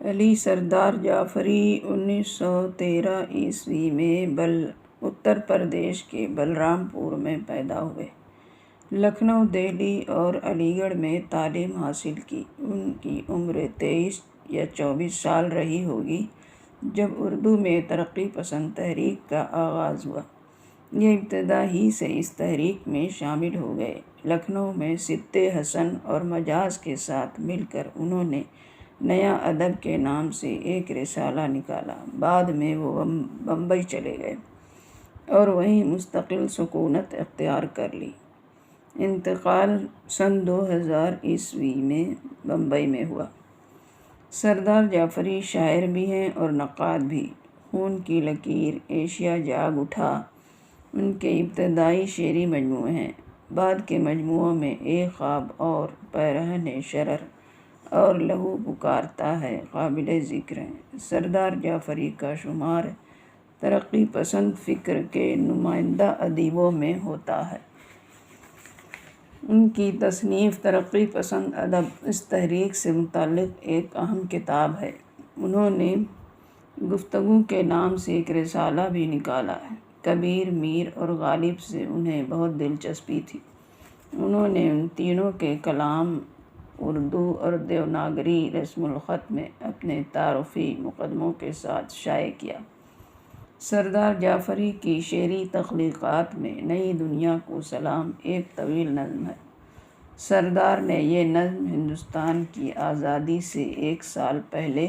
علی سردار جعفری 1913 عیسوی میں اتر پردیش کے بلرام پور میں پیدا ہوئے۔ لکھنؤ، دہلی اور علی گڑھ میں تعلیم حاصل کی۔ ان کی عمر 23 یا 24 سال رہی ہوگی جب اردو میں ترقی پسند تحریک کا آغاز ہوا۔ یہ ابتدا ہی سے اس تحریک میں شامل ہو گئے۔ لکھنؤ میں سدھ حسن اور مجاز کے ساتھ مل کر انہوں نے نیا ادب کے نام سے ایک رسالہ نکالا۔ بعد میں وہ بمبئی چلے گئے اور وہیں مستقل سکونت اختیار کر لی۔ انتقال سن 2000 عیسوی میں بمبئی میں ہوا۔ سردار جعفری شاعر بھی ہیں اور نقاد بھی۔ خون کی لکیر، ایشیا جاگ اٹھا ان کے ابتدائی شعری مجموعے ہیں۔ بعد کے مجموعوں میں ایک خواب اور پیرہن شرر اور لہو پکارتا ہے قابل ذکر ہیں۔ سردار جعفری کا شمار ترقی پسند فکر کے نمائندہ ادیبوں میں ہوتا ہے۔ ان کی تصنیف ترقی پسند ادب اس تحریک سے متعلق ایک اہم کتاب ہے۔ انہوں نے گفتگو کے نام سے ایک رسالہ بھی نکالا ہے۔ کبیر، میر اور غالب سے انہیں بہت دلچسپی تھی۔ انہوں نے ان تینوں کے کلام اردو اور دیوناگری رسم الخط میں اپنے تعارفی مقدموں کے ساتھ شائع کیا۔ سردار جعفری کی شعری تخلیقات میں نئی دنیا کو سلام ایک طویل نظم ہے۔ سردار نے یہ نظم ہندوستان کی آزادی سے ایک سال پہلے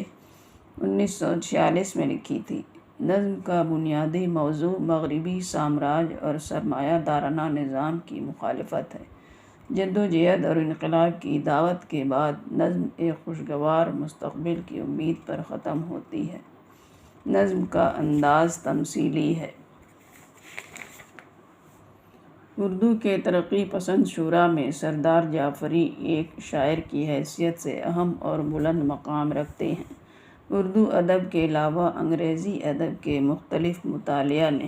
1946 میں لکھی تھی۔ نظم کا بنیادی موضوع مغربی سامراج اور سرمایہ دارانہ نظام کی مخالفت ہے۔ جدوجہد اور انقلاب کی دعوت کے بعد نظم ایک خوشگوار مستقبل کی امید پر ختم ہوتی ہے۔ نظم کا انداز تمثیلی ہے۔ اردو کے ترقی پسند شعراء میں سردار جعفری ایک شاعر کی حیثیت سے اہم اور بلند مقام رکھتے ہیں۔ اردو ادب کے علاوہ انگریزی ادب کے مختلف مطالعہ نے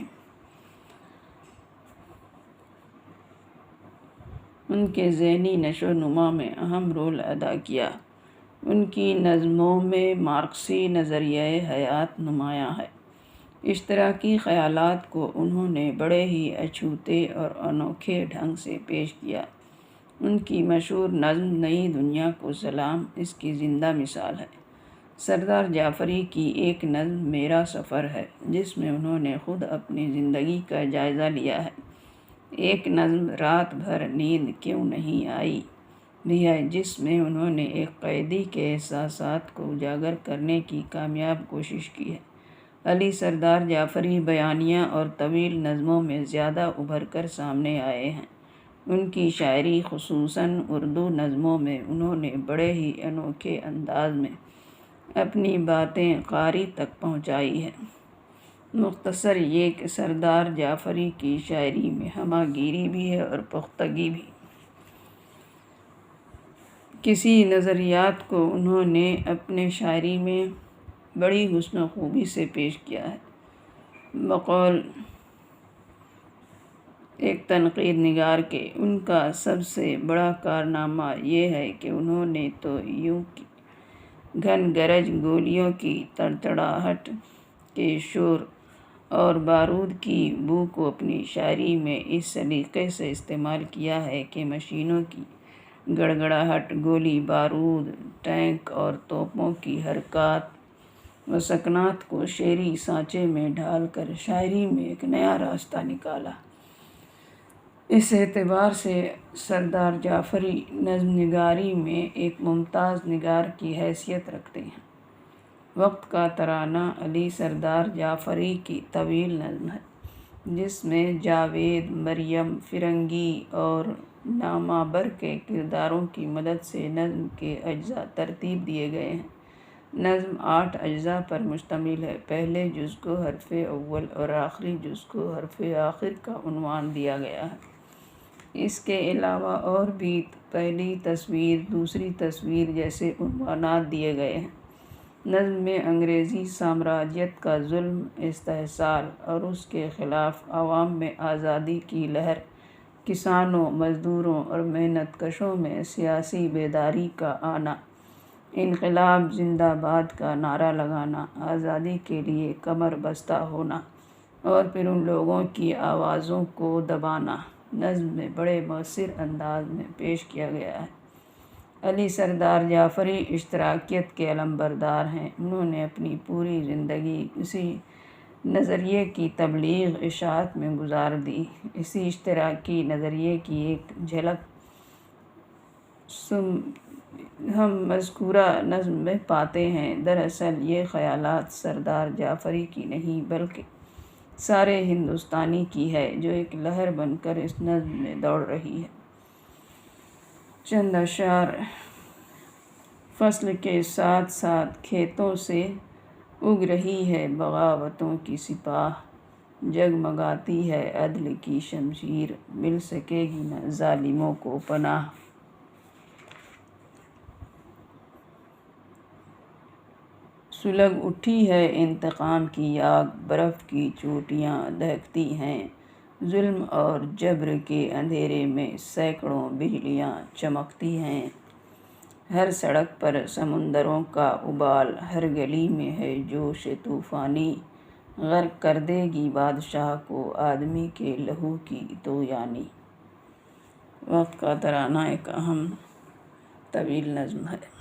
ان کے ذہنی نشو و نما میں اہم رول ادا کیا۔ ان کی نظموں میں مارکسی نظریہ حیات نمایاں ہے۔ اشتراکی خیالات کو انہوں نے بڑے ہی اچھوتے اور انوکھے ڈھنگ سے پیش کیا۔ ان کی مشہور نظم نئی دنیا کو سلام اس کی زندہ مثال ہے۔ سردار جعفری کی ایک نظم میرا سفر ہے جس میں انہوں نے خود اپنی زندگی کا جائزہ لیا ہے۔ ایک نظم رات بھر نیند کیوں نہیں آئی بھی ہے جس میں انہوں نے ایک قیدی کے احساسات کو اجاگر کرنے کی کامیاب کوشش کی ہے۔ علی سردار جعفری بیانیہ اور طویل نظموں میں زیادہ ابھر کر سامنے آئے ہیں۔ ان کی شاعری خصوصاً اردو نظموں میں انہوں نے بڑے ہی انوکھے انداز میں اپنی باتیں قاری تک پہنچائی ہیں۔ مختصر یہ کہ سردار جعفری کی شاعری میں ہمہ گیری بھی ہے اور پختگی بھی۔ کسی نظریات کو انہوں نے اپنے شاعری میں بڑی حسن و خوبی سے پیش کیا ہے۔ بقول ایک تنقید نگار کے ان کا سب سے بڑا کارنامہ یہ ہے کہ انہوں نے تو یوں گھن گرج گولیوں کی تڑتڑاہٹ کے شور اور بارود کی بو کو اپنی شاعری میں اس سلیقے سے استعمال کیا ہے کہ مشینوں کی گڑگڑاہٹ، گولی بارود، ٹینک اور توپوں کی حرکات و سکنات کو شعری سانچے میں ڈھال کر شاعری میں ایک نیا راستہ نکالا۔ اس اعتبار سے سردار جعفری نظم نگاری میں ایک ممتاز نگار کی حیثیت رکھتے ہیں۔ وقت کا ترانہ علی سردار جعفری کی طویل نظم ہے جس میں جاوید، مریم، فرنگی اور نامآور کے کرداروں کی مدد سے نظم کے اجزاء ترتیب دیے گئے ہیں۔ نظم 8 اجزاء پر مشتمل ہے۔ پہلے جز کو حرف اول اور آخری جز کو حرف آخر کا عنوان دیا گیا ہے۔ اس کے علاوہ اور بھی پہلی تصویر، دوسری تصویر جیسے عنوانات دیے گئے ہیں۔ نظم میں انگریزی سامراجیت کا ظلم، استحصال اور اس کے خلاف عوام میں آزادی کی لہر، کسانوں، مزدوروں اور محنت کشوں میں سیاسی بیداری کا آنا، انقلاب زندہ باد کا نعرہ لگانا، آزادی کے لیے کمر بستہ ہونا اور پھر ان لوگوں کی آوازوں کو دبانا نظم میں بڑے مؤثر انداز میں پیش کیا گیا ہے۔ علی سردار جعفری اشتراکیت کے علمبردار ہیں۔ انہوں نے اپنی پوری زندگی اسی نظریے کی تبلیغ اشاعت میں گزار دی۔ اسی اشتراکی نظریے کی ایک جھلک ہم مذکورہ نظم میں پاتے ہیں۔ دراصل یہ خیالات سردار جعفری کی نہیں بلکہ سارے ہندوستانی کی ہے، جو ایک لہر بن کر اس نظم میں دوڑ رہی ہے۔ چند اشعار: فصل کے ساتھ ساتھ کھیتوں سے اگ رہی ہے بغاوتوں کی سپاہ، جگمگاتی ہے عدل کی شمشیر، مل سکے گی نہ ظالموں کو پناہ۔ سلگ اٹھی ہے انتقام کی آگ، برف کی چوٹیاں دہکتی ہیں، ظلم اور جبر کے اندھیرے میں سینکڑوں بجلیاں چمکتی ہیں۔ ہر سڑک پر سمندروں کا ابال، ہر گلی میں ہے جوش طوفانی، غرق کر دے گی بادشاہ کو آدمی کے لہو کی طغیانی۔ وقت کا ترانہ ایک اہم طویل نظم ہے۔